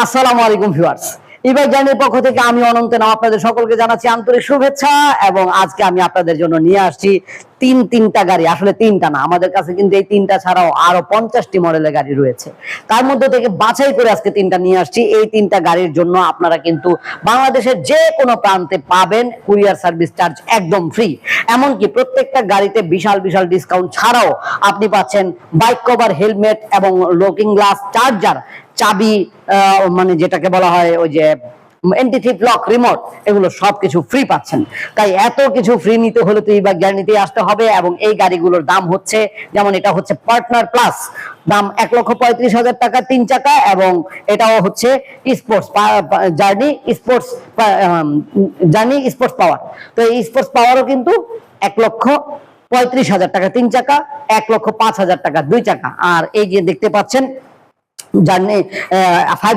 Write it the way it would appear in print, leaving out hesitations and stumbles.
আসসালামু আলাইকুম ভিউয়ার্স, ইবাই জার্নির পক্ষ থেকে আমি অনন্ত নাম আপনাদের সকলকে জানাচ্ছি আন্তরিক শুভেচ্ছা। এবং আজকে আমি আপনাদের জন্য নিয়ে আসছি তিনটা গাড়ি। আসলে তিনটা না, আমাদের কাছে কিন্তু এই তিনটা ছাড়াও আরো 50টি মডেলের গাড়ি রয়েছে। তার মধ্যে থেকে বাছাই করে আজকে তিনটা নিয়ে আসছি। এই তিনটা গাড়ির জন্য আপনারা কিন্তু বাংলাদেশের যে কোনো প্রান্তে পাবেন কুরিয়ার সার্ভিস চার্জ একদম ফ্রি। এমনকি প্রত্যেকটা গাড়িতে বিশাল বিশাল ডিসকাউন্ট ছাড়াও আপনি পাচ্ছেন বাইক কভার, হেলমেট এবং লুকিং গ্লাস, চার্জার, চাবি, মানে যেটাকে বলা হয় ওই যে এন্টি থিপ লক, রিমোট, এগুলো সবকিছু ফ্রি পাচ্ছেন। তাই এত কিছু ফ্রি নিতে হলে তো এইবার গ্যারান্টিতে আসতে হবে। এবং এই গাড়িগুলোর দাম হচ্ছে, যেমন এটা হচ্ছে পার্টনার প্লাস, দাম 1,35,000 টাকা 3 চাকা। এবং এটাও হচ্ছে স্পোর্টস জার্নি স্পোর্টস পাওয়ার। তো এই স্পোর্টস পাওয়ারও কিন্তু 1,35,000 টাকা 3 চাকা, 1,05,000 টাকা 2 চাকা। আর এই যে দেখতে পাচ্ছেন জার্নি 50